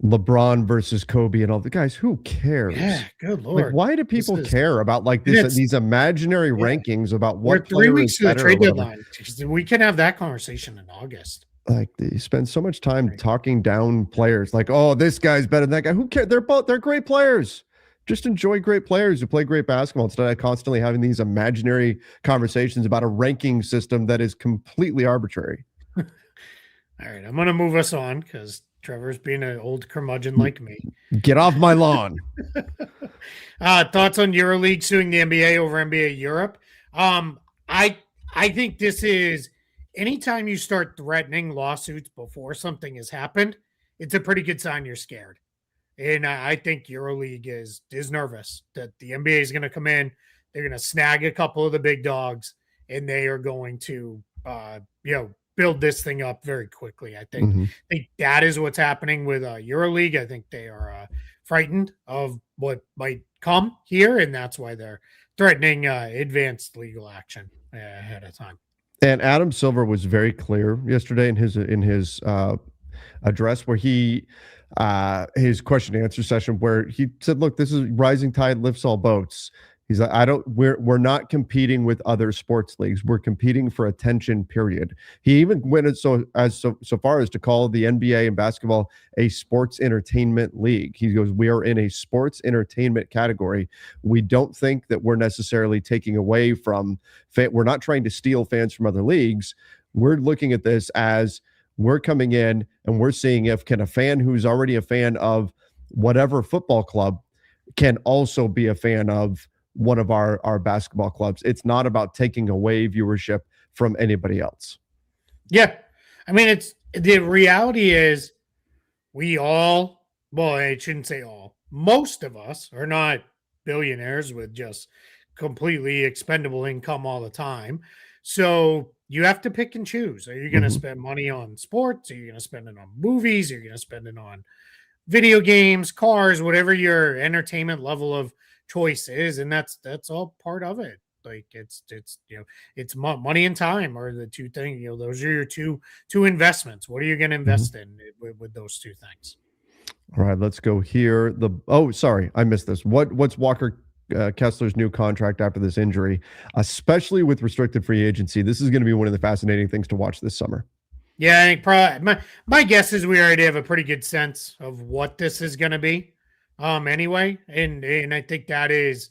A: LeBron versus Kobe and all the guys. Who cares?
B: Yeah, good Lord.
A: Like, why do people care about these imaginary rankings about what?
B: We're 3 weeks to the trade deadline. We can have that conversation in August.
A: Like they spend so much time talking down players. Like, oh, this guy's better than that guy. Who cares? They're great players. Just enjoy great players who play great basketball instead of constantly having these imaginary conversations about a ranking system that is completely arbitrary.
B: All right, I'm going to move us on because Trevor's being an old curmudgeon like me.
A: Get off my lawn.
B: Thoughts on EuroLeague suing the NBA over NBA Europe? I think this is anytime you start threatening lawsuits before something has happened, it's a pretty good sign you're scared. And I think EuroLeague is nervous that the NBA is going to come in, they're going to snag a couple of the big dogs, and they are going to, build this thing up very quickly. I think that is what's happening with EuroLeague. I think they are frightened of what might come here, and that's why they're threatening advanced legal action ahead of time.
A: And Adam Silver was very clear yesterday in his address where he his question and answer session where he said, look, this is rising tide lifts all boats. He's like, we're not competing with other sports leagues. We're competing for attention, period. He even went so far as to call the NBA and basketball a sports entertainment league. He goes, we are in a sports entertainment category. We don't think that we're necessarily taking away from we're not trying to steal fans from other leagues. We're looking at this as we're coming in and we're seeing if can a fan who's already a fan of whatever football club can also be a fan of one of our basketball clubs. It's not about taking away viewership from anybody else.
B: Yeah. I mean, it's the reality is I shouldn't say all, most of us are not billionaires with just completely expendable income all the time. So you have to pick and choose. Are you going to spend money on sports? Are you going to spend it on movies? Are you going to spend it on video games, cars, whatever your entertainment level of choice is? And that's all part of it. Like it's money and time are the two things. Those are your two investments. What are you going to invest in with those two things?
A: All right, let's go here. Sorry, I missed this. What's Walker Kessler's new contract after this injury, especially with restricted free agency? This is going to be one of the fascinating things to watch this summer.
B: Yeah, I think probably my guess is we already have a pretty good sense of what this is going to be. Anyway, and I think that is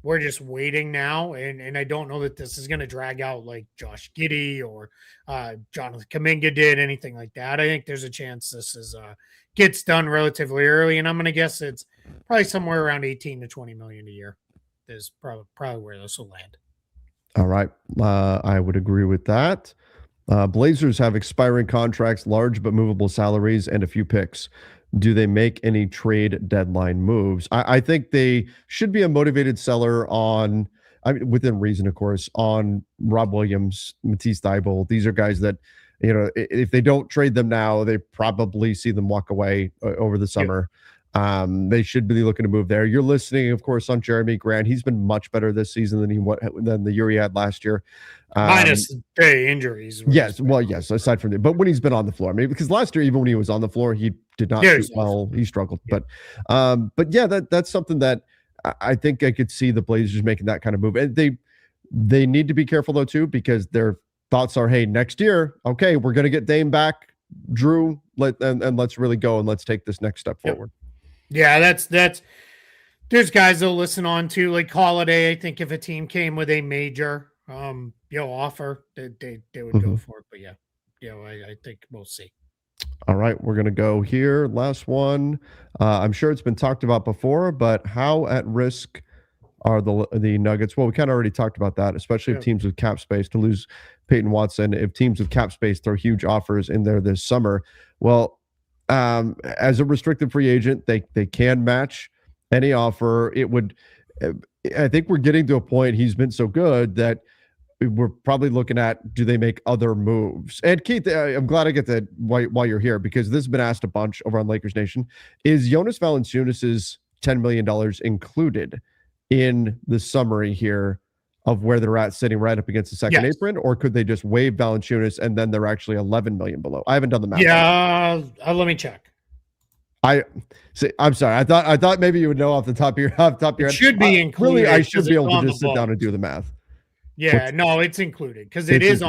B: we're just waiting now, and I don't know that this is going to drag out like Josh Giddey or Jonathan Kuminga did, anything like that. I think there's a chance this gets done relatively early, and I'm going to guess it's probably somewhere around 18 to 20 million a year is probably where this will land.
A: All right, I would agree with that. Blazers have expiring contracts, large but movable salaries, and a few picks. Do they make any trade deadline moves? I think they should be a motivated seller on, within reason, of course, on Rob Williams, Matisse Thybulle. These are guys that, if they don't trade them now, they probably see them walk away over the summer. Yeah. They should be looking to move there. You're listening, of course, on Jeremy Grant. He's been much better this season than the year he had last year.
B: Minus the injuries.
A: Yes. Well, yes. Aside from that, but when he's been on the floor, maybe because last year, even when he was on the floor, he did not shoot well. He struggled. Yeah. But yeah, that's something that I think I could see the Blazers making that kind of move. And they need to be careful though too, because their thoughts are, hey, next year, okay, we're going to get Dame back, Drew, and let's really go and let's take this next step forward.
B: Yeah, that's there's guys they'll listen on to, like Holiday. I think if a team came with a major offer, they would go for it. But I think we'll see.
A: All right, we're gonna go here. Last one. I'm sure it's been talked about before, but how at risk are the Nuggets? Well, we kind of already talked about that, especially if teams with cap space to lose Peyton Watson. If teams with cap space throw huge offers in there this summer, well. As a restricted free agent, they can match any offer. I think we're getting to a point, he's been so good that we're probably looking at, do they make other moves? And Keith, I'm glad I get that while you're here, because this has been asked a bunch over on Lakers Nation. Is Jonas Valanciunas' $10 million included in the summary here of where they're at, sitting right up against the second apron, or could they just waive Valanciunas and then they're actually 11 million below? I haven't done the math.
B: Yeah, let me check.
A: I'm sorry. I thought maybe you would know off the top of your head.
B: It should be included.
A: Really, I should be able to just sit down and do the math.
B: Yeah, no, it's included because it's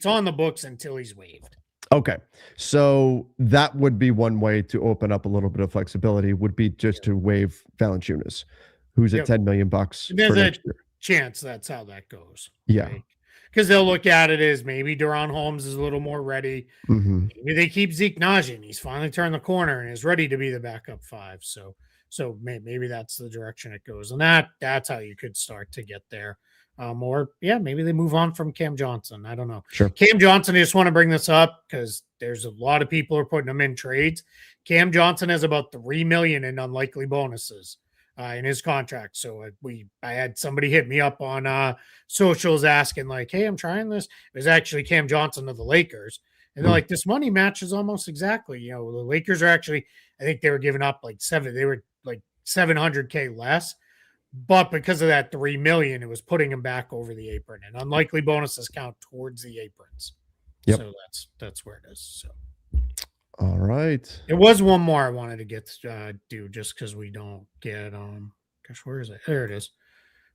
B: on the books until he's waived.
A: Okay, so that would be one way to open up a little bit of flexibility. Would be just to waive Valanciunas, who's at $10 million for next year.
B: Chance that's how that goes.
A: Yeah.
B: Because they'll look at it as maybe Deron Holmes is a little more ready. Maybe they keep Zeke Nnaji. He's finally turned the corner and is ready to be the backup 5. So maybe that's the direction it goes. And that's how you could start to get there. Or maybe they move on from Cam Johnson. I don't know.
A: Sure.
B: Cam Johnson, I just want to bring this up because there's a lot of people who are putting him in trades. Cam Johnson has about $3 million in unlikely bonuses in his contract. So I had somebody hit me up on socials asking like, "Hey, I'm trying this." It was actually Cam Johnson of the Lakers, and they're like, "This money matches almost exactly." The Lakers are actually, I think they were giving up like $700K less. But because of that $3 million, it was putting him back over the apron, and unlikely bonuses count towards the aprons. Yep. So that's where it is. So,
A: all right.
B: There was one more I wanted to get do just because we don't get gosh, where is it? There it is.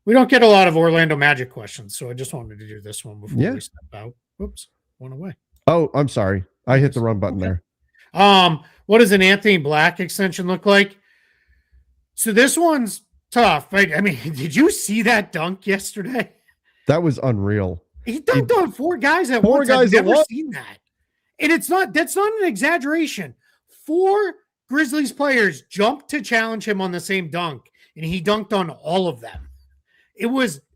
B: We don't get a lot of Orlando Magic questions, so I just wanted to do this one before we step out. Whoops, went away.
A: Oh, I'm sorry, I hit the wrong button there.
B: What does an Anthony Black extension look like? So this one's tough, right? I mean, did you see that dunk yesterday?
A: That was unreal.
B: He dunked on 4 guys at once. I've never seen that. And that's not an exaggeration. 4 Grizzlies players jumped to challenge him on the same dunk, and he dunked on all of them.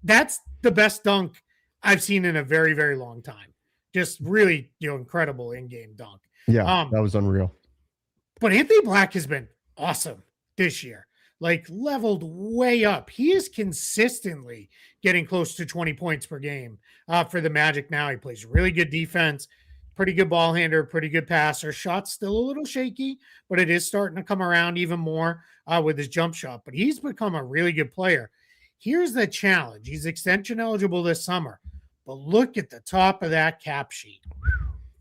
B: That's the best dunk I've seen in a very, very long time. Just really, incredible in-game dunk.
A: Yeah, that was unreal.
B: But Anthony Black has been awesome this year. Like leveled way up. He is consistently getting close to 20 points per game for the Magic now. He plays really good defense, pretty good ball handler, pretty good passer. Shot's still a little shaky, but it is starting to come around even more with his jump shot. But he's become a really good player. Here's the challenge. He's extension eligible this summer. But look at the top of that cap sheet.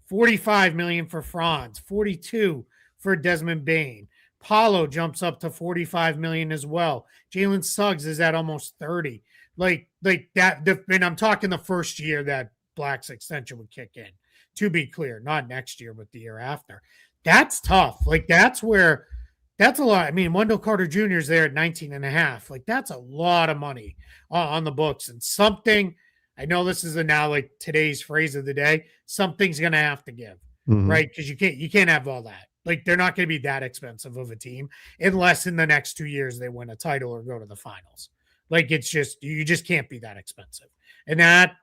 B: $45 million for Franz, $42 for Desmond Bane. Paulo jumps up to $45 million as well. Jalen Suggs is at almost $30. Like that. And I'm talking the first year that Black's extension would kick in. To be clear, not next year, but the year after. That's tough. Like that's a lot. I mean, Wendell Carter Jr. is there at 19.5. Like that's a lot of money on the books, and something. I know this is now like today's phrase of the day. Something's going to have to give, right? Because you can't have all that. Like they're not going to be that expensive of a team unless in the next 2 years they win a title or go to the finals. Like it's just you just can't be that expensive, and that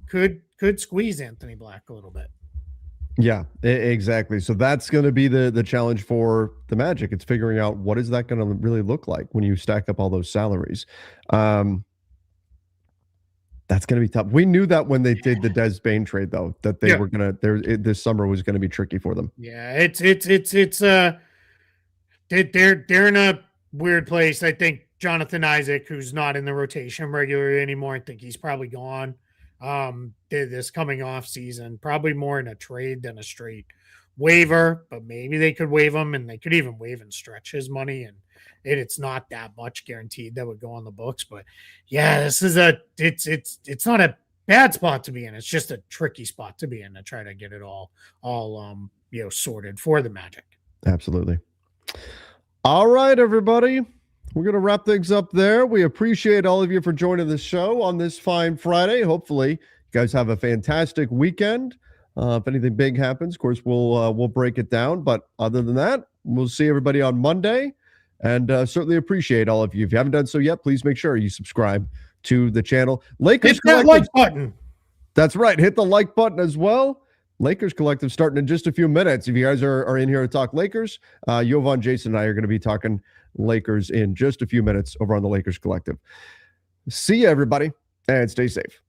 B: could squeeze Anthony Black a little bit.
A: Yeah, exactly. So that's going to be the challenge for the Magic. It's figuring out what is that going to really look like when you stack up all those salaries. That's going to be tough. We knew that when they did the Des Bane trade, though, that they were going to. This summer was going to be tricky for them.
B: Yeah, they're in a weird place. I think Jonathan Isaac, who's not in the rotation regularly anymore, I think he's probably gone. This coming off season, probably more in a trade than a straight waiver, but maybe they could waive him, and they could even waive and stretch his money, and it's not that much guaranteed that would go on the books. But yeah, this is it's not a bad spot to be in. It's just a tricky spot to be in to try to get it all sorted for the Magic.
A: Absolutely. All right, everybody. We're going to wrap things up there. We appreciate all of you for joining the show on this fine Friday. Hopefully, you guys have a fantastic weekend. If anything big happens, of course, we'll break it down. But other than that, we'll see everybody on Monday. And certainly appreciate all of you. If you haven't done so yet, please make sure you subscribe to the channel. Lakers
B: hit that like button.
A: That's right. Hit the like button as well. Lakers Collective starting in just a few minutes. If you guys are in here to talk Lakers, Jovan, Jason, and I are going to be talking Lakers in just a few minutes over on the Lakers Collective. See you, everybody, and stay safe.